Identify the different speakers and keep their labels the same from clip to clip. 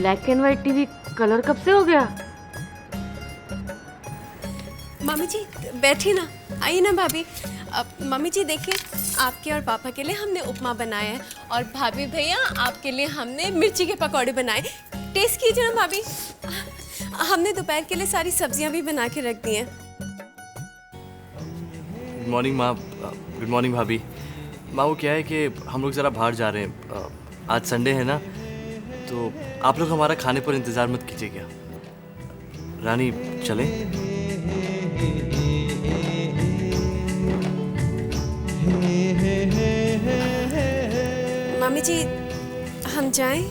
Speaker 1: Black and white TV colour कब से हो गया?
Speaker 2: मम्मी जी बैठिए ना, आइए ना भाभी। मम्मी जी देखिए, आपके और पापा के लिए हमने उपमा बनाया है और भाभी भैया आपके लिए हमने मिर्ची के पकौड़े बनाए। टेस्ट कीजिए ना भाभी। हमने दोपहर के लिए सारी सब्जियां भी बना के रख दी हैं।
Speaker 3: गुड मॉर्निंग माँ। गुड मॉर्निंग भाभी। माँ वो क्या है कि हम लोग ज़रा बाहर जा रहे हैं, आज संडे है ना, तो आप लोग हमारा खाने पर इंतज़ार मत कीजिएगा। रानी चलें?
Speaker 2: मम्मी जी हम जाएं?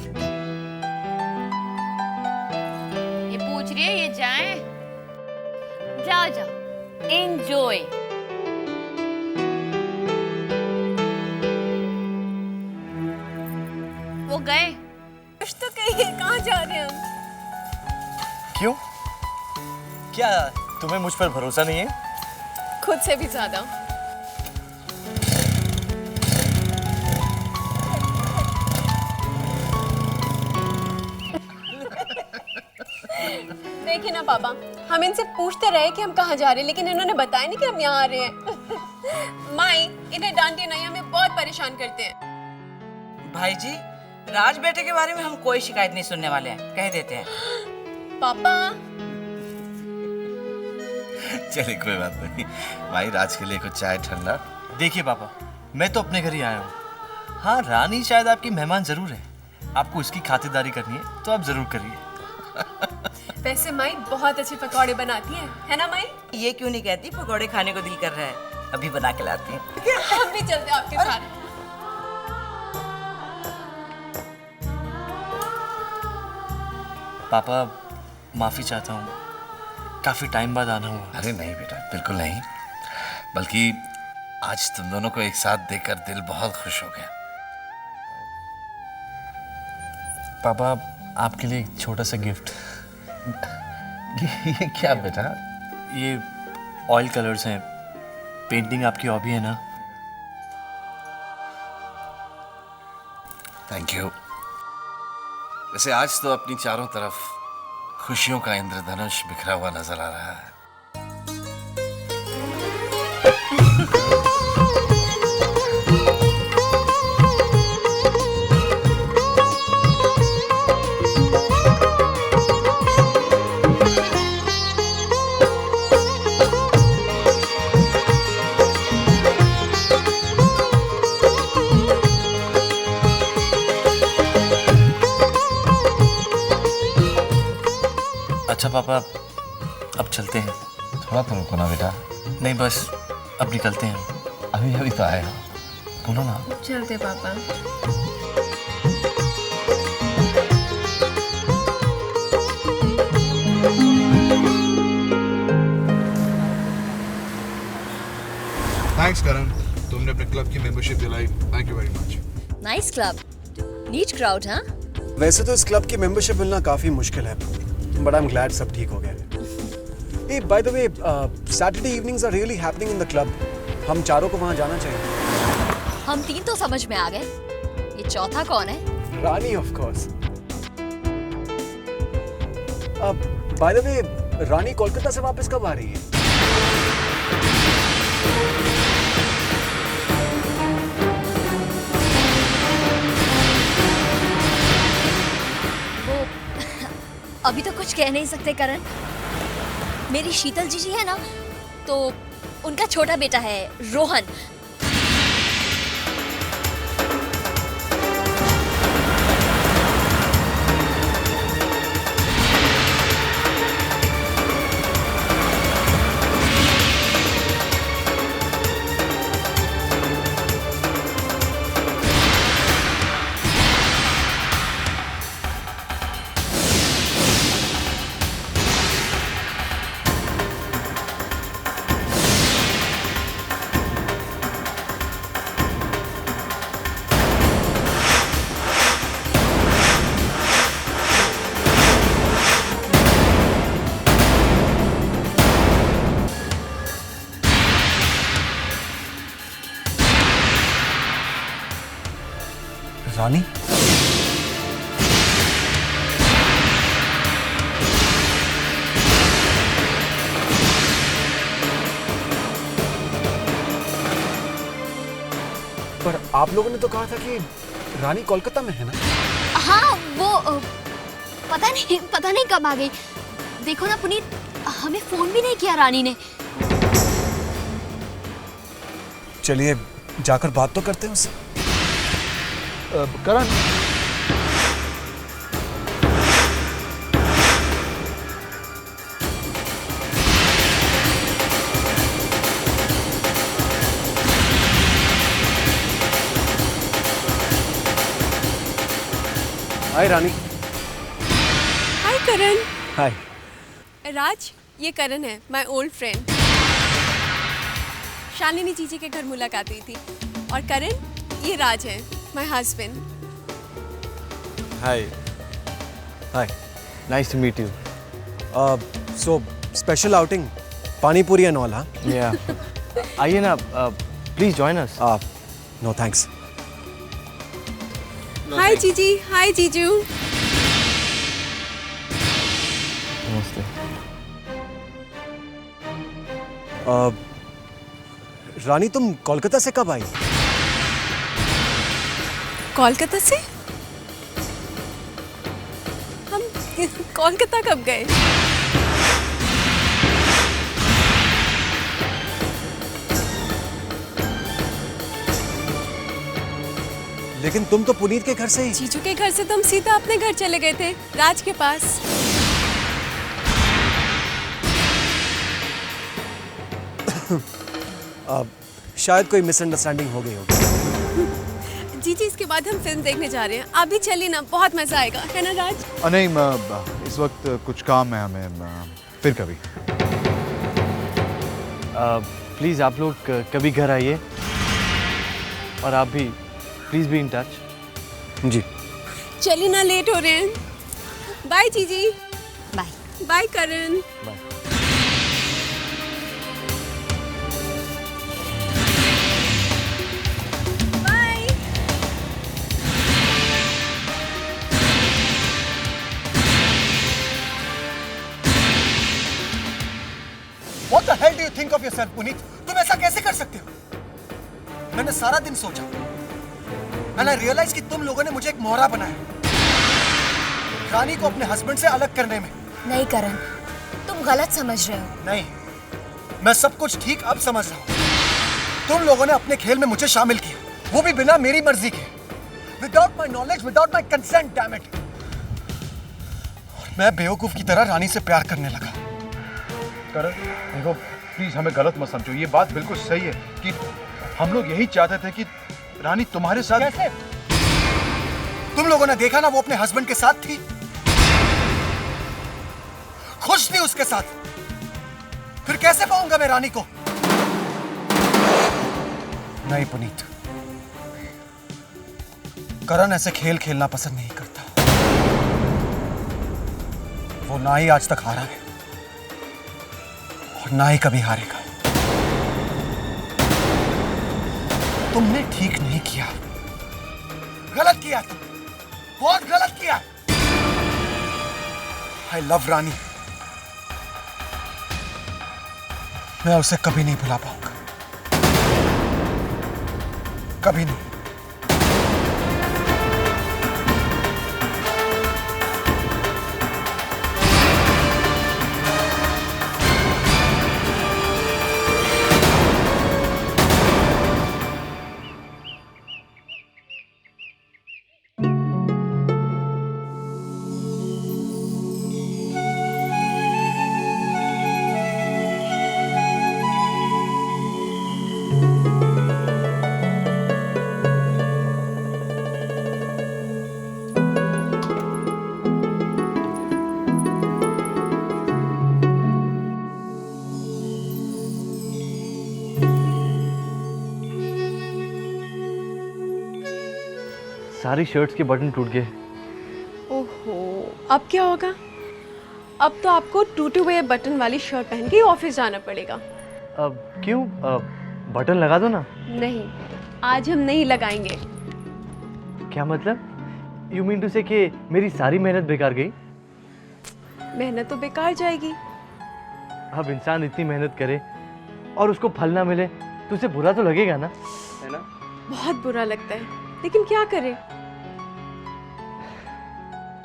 Speaker 1: ये पूछ रही है ये जाएं? जाओ जाओ, एंजॉय। वो गए।
Speaker 2: कुछ तो कहिए, कहाँ जा रहे हैं हम?
Speaker 3: क्यों? क्या तुम्हें मुझ पर भरोसा नहीं है?
Speaker 2: खुद से भी ज्यादा। देखिए ना पापा, हम इनसे पूछते रहे कि हम कहाँ जा रहे हैं, लेकिन इन्होंने बताया नहीं कि हम यहाँ आ रहे हैं। माई इन्हें डांटिए नहीं, हमें बहुत परेशान करते हैं।
Speaker 4: भाई जी, राज बेटे के बारे में हम कोई शिकायत नहीं सुनने वाले हैं, कह देते हैं।
Speaker 2: पापा
Speaker 5: चलिए कोई बात नहीं भाई, राज के लिए कुछ चाय ठंडा।
Speaker 3: देखिए पापा, मैं तो अपने घर ही आया हूँ। हाँ, रानी शायद आपकी मेहमान ज़रूर है। आपको इसकी खातिरदारी करनी है तो आप ज़रूर करिए।
Speaker 2: वैसे माई बहुत अच्छे पकौड़े बनाती है ना माई?
Speaker 4: ये क्यों नहीं कहती पकौड़े खाने को दिल कर रहा है, अभी बना के लाती हैं।
Speaker 2: हम भी चलते हैं आपके साथ।
Speaker 3: पापा माफ़ी चाहता हूँ, काफ़ी टाइम बाद आना हुआ।
Speaker 5: अरे नहीं बेटा, बिल्कुल नहीं, बल्कि आज तुम दोनों को एक साथ देखकर दिल बहुत खुश हो गया।
Speaker 3: पापा आपके लिए एक छोटा सा गिफ्ट।
Speaker 5: ये क्या बेटा?
Speaker 3: ये ऑयल कलर्स हैं। पेंटिंग आपकी हॉबी है ना?
Speaker 5: Thank you. वैसे आज तो अपनी चारों तरफ खुशियों का इंद्रधनुष बिखरा हुआ नजर आ रहा है।
Speaker 3: अच्छा पापा, अब चलते हैं।
Speaker 5: थोड़ा तो रुको ना बेटा।
Speaker 3: नहीं बस अब निकलते हैं।
Speaker 5: अभी अभी तो आए हो।
Speaker 3: बोलो ना।
Speaker 2: चलते पापा।
Speaker 6: थैंक्स करण, तुमने अपने क्लब की मेंबरशिप दिलाई, thank you very much.
Speaker 7: Nice club, neat crowd, हाँ?
Speaker 8: वैसे तो इस क्लब की मेंबरशिप मिलना काफी मुश्किल है, बट आई एम ग्लैड सब ठीक हो गया। Hey, by the way, Saturday evenings are really happening in the club. हम चारों को वहाँ जाना चाहिए।
Speaker 7: हम तीन तो समझ में आ गए, ये चौथा कौन है?
Speaker 8: रानी, of course. By the way, रानी कोलकाता से वापस कब आ रही है?
Speaker 7: वो अभी तो कुछ कह नहीं सकते करण। मेरी शीतल जी है ना, तो उनका छोटा बेटा है रोहन।
Speaker 3: रानी?
Speaker 8: आप लोगों ने तो कहा था कि रानी कोलकाता में है ना?
Speaker 7: हाँ वो पता नहीं कब आ गई। देखो ना पुनीत, हमें फोन भी नहीं किया रानी ने।
Speaker 8: चलिए जाकर बात तो करते हैं उससे।
Speaker 6: करण,
Speaker 8: हाय रानी।
Speaker 2: हाय करण।
Speaker 8: हाय।
Speaker 2: राज, ये करण है, माय ओल्ड फ्रेंड। शालिनी जीजी के घर मुलाकात हुई थी। और करण, ये राज है, my husband.
Speaker 3: Hi. Hi, nice to meet you.
Speaker 8: So special outing, pani puri and all, हाँ?
Speaker 3: या आइए ना, please join us.
Speaker 8: No thanks.
Speaker 2: Hi जीजी, हाय जीजू।
Speaker 3: नमस्ते।
Speaker 8: रानी, तुम कोलकाता से कब आई?
Speaker 2: कोलकाता से? हम कोलकाता कब गए?
Speaker 8: लेकिन तुम तो पुनीत के घर से ही।
Speaker 2: जीजू के घर से तुम सीधा अपने घर चले गए थे, राज के पास।
Speaker 8: शायद कोई मिसअंडरस्टैंडिंग हो गई होगी।
Speaker 2: जीजी, इसके बाद हम फिल्म देखने जा रहे हैं। आप भी चलिए ना, बहुत मजा आएगा, है ना राज?
Speaker 6: नहीं, इस वक्त कुछ काम है हमें, फिर कभी।
Speaker 3: प्लीज़ आप लोग कभी घर आइए, और आप भी प्लीज़ बी इन टच।
Speaker 8: जी।
Speaker 2: चलिए ना, लेट हो रहे हैं। बाय जीजी।
Speaker 7: Bye.
Speaker 2: Bye Karan.
Speaker 3: Bye.
Speaker 2: Bye.
Speaker 8: What the hell do you think of yourself, Puneet? तुम ऐसा कैसे कर सकते हो? मैंने सारा दिन सोचा, and I realized कि तुम लोगों ने मुझे एक मोहरा बनाया, रानी को अपने हस्बैंड से अलग करने में।
Speaker 7: नहीं करण, तुम गलत समझ रहे हो।
Speaker 8: नहीं, मैं सब कुछ ठीक अब समझ रहा हूँ। तुम लोगों ने अपने खेल में मुझे शामिल किया, वो भी बिना मेरी मर्जी के, without my knowledge, without my consent, damn it. मैं बेवकूफ की तरह रानी से प्यार करने लगा।
Speaker 6: करण, देखो प्लीज हमें गलत मत समझो, ये बात बिल्कुल सही है कि हम लोग यही चाहते थे कि रानी तुम्हारे साथ।
Speaker 8: कैसे? तुम लोगों ने देखा ना, वो अपने हस्बैंड के साथ थी, खुश थी उसके साथ। फिर कैसे पाऊंगा मैं रानी को? नहीं पुनीत, करण ऐसे खेल खेलना पसंद नहीं करता। वो ना ही आज तक हारा है और ना ही कभी हारेगा। तुमने ठीक नहीं किया, गलत किया, तुम बहुत गलत किया। आई लव रानी, मैं उसे कभी नहीं भुला पाऊंगा, कभी नहीं।
Speaker 3: सारी शर्ट्स के बटन टूट गए।
Speaker 2: ओहो, अब क्या होगा? अब तो आपको टूटे हुए बटन वाली शर्ट पहन के ऑफिस जाना पड़ेगा।
Speaker 3: अब क्यों? बटन लगा दो ना।
Speaker 2: नहीं, आज हम नहीं लगाएंगे।
Speaker 3: क्या मतलब? यू मीन टू से कि मेरी सारी मेहनत बेकार गई?
Speaker 2: मेहनत तो बेकार जाएगी।
Speaker 3: अब इंसान इतनी मेहनत करे और उसको फल ना मिले तो उसे बुरा तो लगेगा ना, है ना?
Speaker 2: बहुत बुरा लगता है, लेकिन क्या करें।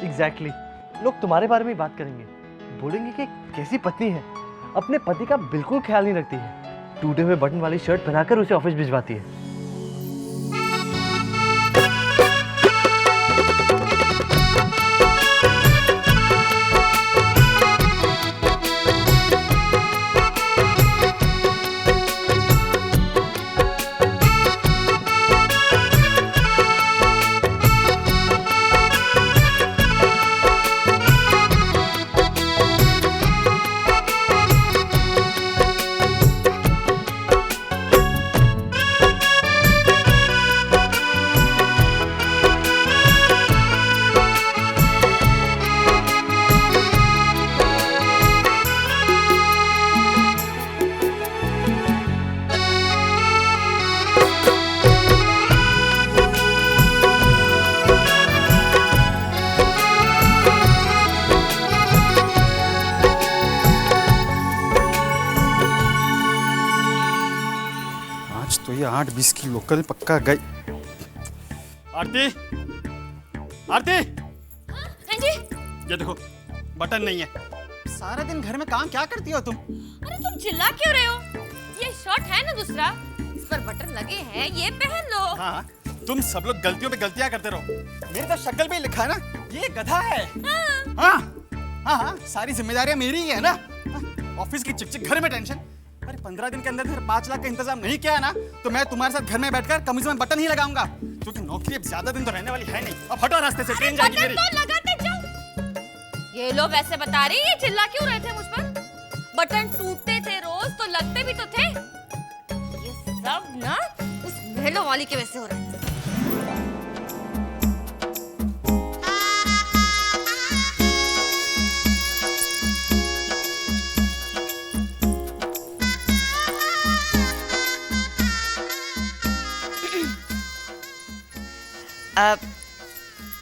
Speaker 3: एग्जैक्टली लोग तुम्हारे बारे में ही बात करेंगे, बोलेंगे कि कैसी पत्नी है, अपने पति का बिल्कुल ख्याल नहीं रखती है, टूटे हुए बटन वाली शर्ट पहनाकर उसे ऑफिस भिजवाती है।
Speaker 9: तो ये 8:20 की लोकल पक्का गई। आरती, आरती,
Speaker 1: हाँ जी।
Speaker 9: ये देखो बटन नहीं है। सारा दिन घर में काम क्या करती हो तुम?
Speaker 1: अरे तुम चिल्ला क्यों रहे हो? ये शर्ट है ना दूसरा, इस पर बटन लगे हैं, ये पहन लो।
Speaker 9: हाँ, तुम सब लोग गलतियों पे गलतियां करते रहो। मेरे तो शक्ल पे ही लिखा है ना, ये गधा है। हाँ, हाँ, हाँ, सारी जिम्मेदारियां मेरी ही है ना। ऑफिस की चिक-चिक, घर में टेंशन। अरे 15 दिन के अंदर 5 लाख का इंतजाम नहीं किया ना, तो मैं तुम्हारे साथ घर में बैठकर कमीज में बटन ही लगाऊंगा, क्योंकि नौकरी अब ज्यादा दिन तो रहने वाली है नहीं। अब हटो रास्ते से, ट्रेन जाएगी मेरी।
Speaker 1: तो लगाते जाओ। ये लोग ऐसे बता रही, ये चिल्ला क्यों रहे थे मुझ पर? बटन टूटते थे रोज तो लगते भी तो थे। ये सब ना उस महलों वाली के वजह से हो रहा है।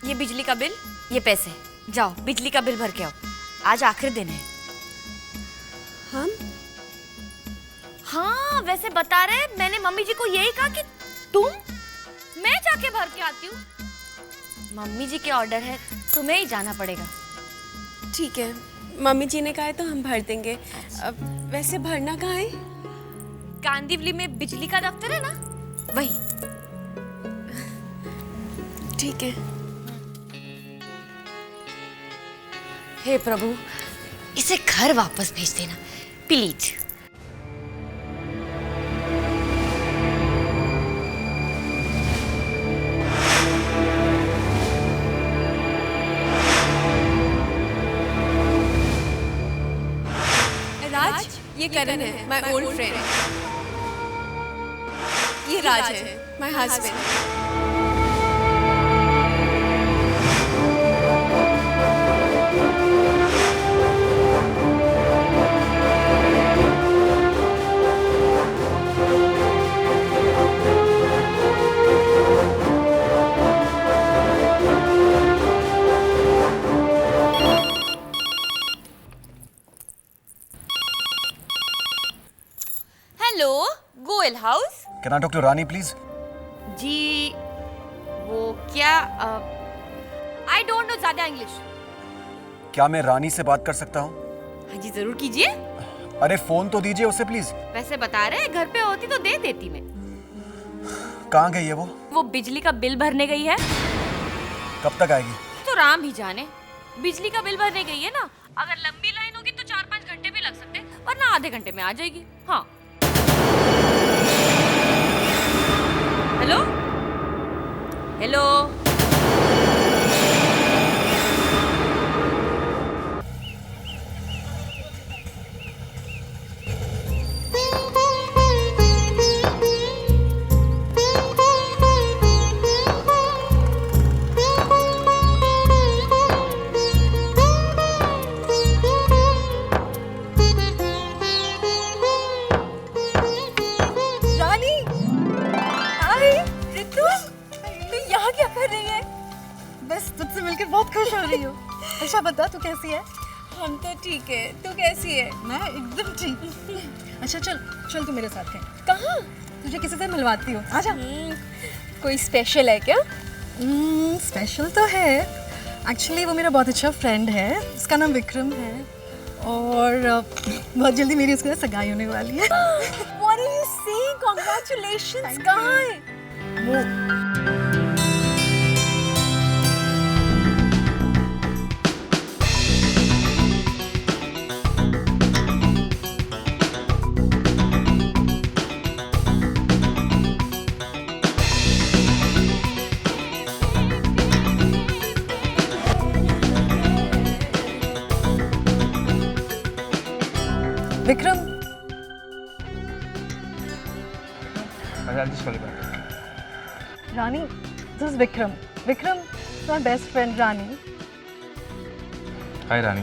Speaker 1: ये बिजली का बिल, ये पैसे, जाओ बिजली का बिल भर के आओ, आज आखिरी दिन है।
Speaker 2: हम?
Speaker 1: हाँ वैसे बता रहे, मैंने मम्मी जी को यही कहा कि तुम, मैं जाके भर के आती हूँ। मम्मी जी के ऑर्डर है, तुम्हें ही जाना पड़ेगा।
Speaker 2: ठीक है, मम्मी जी ने कहा है तो हम भर देंगे। वैसे भरना कहाँ है?
Speaker 1: कांदिवली में बिजली का दफ्तर है ना, वही।
Speaker 2: ठीक है।
Speaker 1: हे प्रभु, इसे घर वापस भेज देना प्लीज।
Speaker 2: राज, ये करण है, माय ओल्ड फ्रेंड। ये राज है, my husband.
Speaker 1: Hello, Goyal house.
Speaker 8: Can I talk to Rani please?
Speaker 1: जी वो क्या, आई डोंट नो ज्यादा इंग्लिश।
Speaker 8: क्या मैं रानी से बात कर सकता हूँ?
Speaker 1: हाँ जी जरूर कीजिए।
Speaker 8: अरे फोन तो दीजिए उसे प्लीज।
Speaker 1: वैसे बता रहे, घर पे होती तो दे देती मैं।
Speaker 8: कहाँ गई है
Speaker 1: वो बिजली का बिल भरने गई है।
Speaker 8: कब तक आएगी?
Speaker 1: तो राम ही जाने। बिजली का बिल भरने गई है ना, अगर लंबी लाइन होगी तो 4-5 घंटे भी लग सकते, वरना आधे घंटे में आ जाएगी। हाँ हेलो हेलो।
Speaker 10: बस तुझसे मिलकर बहुत खुश हो रही हूँ। अच्छा बता तू कैसी है?
Speaker 2: हम तो ठीक है, तू कैसी है?
Speaker 10: मैं एकदम ठीक। अच्छा चल चल, तू मेरे साथ है।
Speaker 2: कहाँ?
Speaker 10: तुझे किसी से मिलवाती हूँ, आजा।
Speaker 2: कोई स्पेशल है क्या?
Speaker 10: स्पेशल तो है। एक्चुअली वो मेरा बहुत अच्छा फ्रेंड है, उसका नाम विक्रम है और बहुत जल्दी मेरी उसके साथ सगाई होने वाली है।
Speaker 2: What are you saying? Congratulations! कहाँ है?
Speaker 10: Vikram, Rani, this is Vikram. Vikram, my best friend Rani.
Speaker 11: Hi Rani.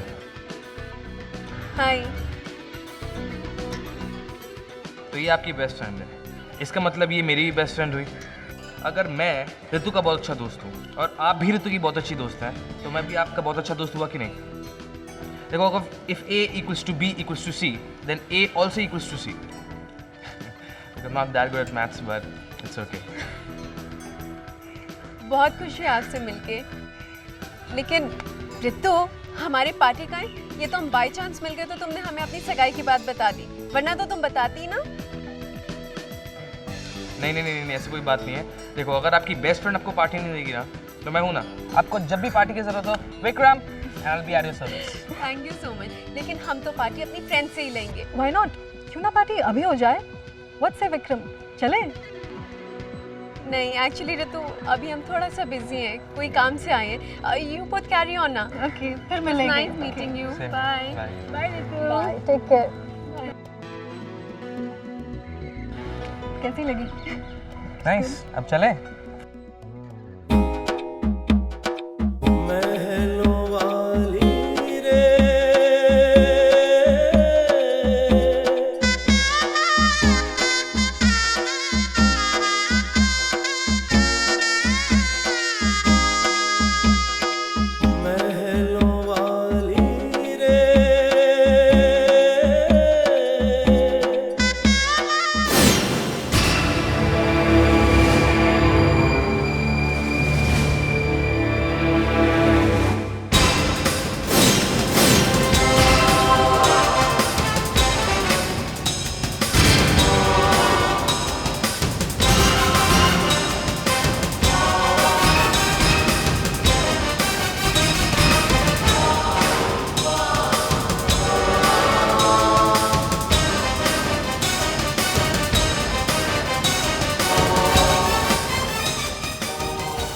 Speaker 2: Hi.
Speaker 11: तो ये आपकी बेस्ट फ्रेंड है, इसका मतलब ये मेरी भी बेस्ट फ्रेंड हुई। अगर मैं ऋतु का बहुत अच्छा दोस्त हूँ और आप भी ऋतु की बहुत अच्छी दोस्त हैं, तो मैं भी आपका बहुत अच्छा दोस्त हुआ कि नहीं? देखो, अगर if A equals to B equals to C, then A also equals to C. I'm not that good at maths, but it's okay.
Speaker 2: बहुत खुशी है आपसे मिलके। लेकिन रितु, हमारे पार्टी का है, ये तो हम बाय चांस मिल गए तो तुमने हमें अपनी सगाई की बात बता दी, वरना तो तुम बताती ना।
Speaker 11: नहीं, ऐसी कोई बात नहीं है। देखो, अगर आपकी बेस्ट फ्रेंड आपको पार्टी नहीं देगी ना, तो मैं हूँ ना। आपको जब भी पार्टी की जरूरत हो, Vikram, I'll be at your service.
Speaker 2: Thank you so much. लेकिन हम तो पार्टी अपनी फ्रेंड से ही लेंगे।
Speaker 10: Why not? क्यों ना पार्टी अभी हो जाए? व्हाट से विक्रम, चले?
Speaker 2: नहीं, एक्चुअली रितु, अभी हम थोड़ा सा बिजी हैं, कोई काम से आए हैं। यू बोथ कैरी ऑन ना।
Speaker 10: ओके, फिर मिलेंगे।
Speaker 2: Nice meeting you.
Speaker 11: Same.
Speaker 2: Bye.
Speaker 11: Bye.
Speaker 2: Bye Ritu.
Speaker 10: Bye, take care. कैसी लगी?
Speaker 11: नाइस, अब चले?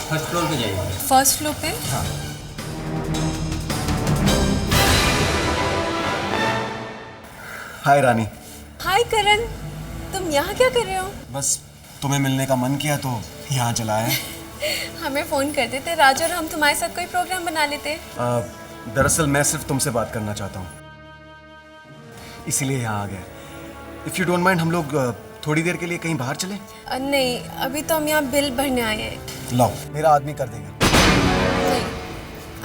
Speaker 12: फर्स्ट फ्लोर पे जाइए।
Speaker 2: फर्स्ट फ्लोर पे?
Speaker 8: हाय रानी।
Speaker 2: हाय करण, तुम यहाँ क्या कर रहे हो?
Speaker 8: बस तुम्हें मिलने का मन किया तो यहाँ चला आया।
Speaker 2: हमें फोन कर देते राज और हम तुम्हारे साथ कोई प्रोग्राम बना लेते।
Speaker 8: दरअसल मैं सिर्फ तुमसे बात करना चाहता हूँ, इसीलिए यहाँ आ गया। इफ़ यू डोंट माइंड, हम लोग थोड़ी देर के लिए कहीं बाहर चले?
Speaker 2: नहीं, अभी तो हम यहाँ बिल भरने आए हैं।
Speaker 8: लाओ, मेरा आदमी कर देगा।
Speaker 2: नहीं,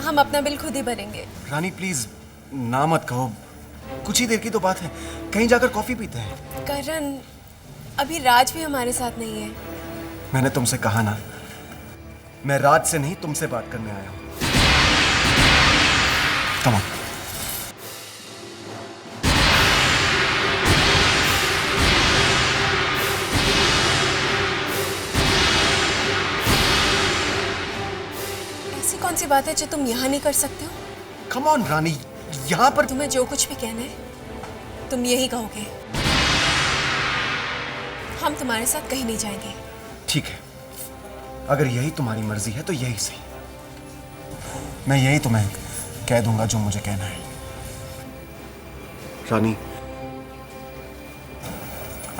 Speaker 2: हम अपना बिल खुद ही भरेंगे।
Speaker 8: रानी प्लीज ना मत कहो, कुछ ही देर की तो बात है, कहीं जाकर कॉफी पीते हैं।
Speaker 2: करण, अभी राज भी हमारे साथ नहीं है।
Speaker 8: मैंने तुमसे कहा ना, मैं राज से नहीं तुमसे बात करने आया हूँ। Come on.
Speaker 2: ऐसी कौन सी बात है जो तुम यहाँ नहीं कर सकते हो?
Speaker 8: कम ऑन रानी, यहाँ पर
Speaker 2: तुम्हें जो कुछ भी कहना है तुम यही कहोगे। हम तुम्हारे साथ कहीं नहीं जाएंगे।
Speaker 8: ठीक है, अगर यही तुम्हारी मर्जी है तो यही सही। मैं यही तुम्हें कह दूंगा जो मुझे कहना है। Rani,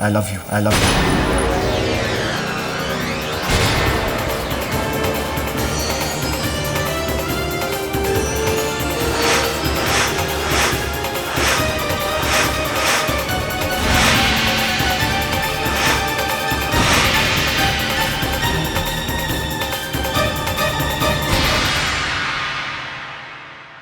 Speaker 8: I love you, I love you.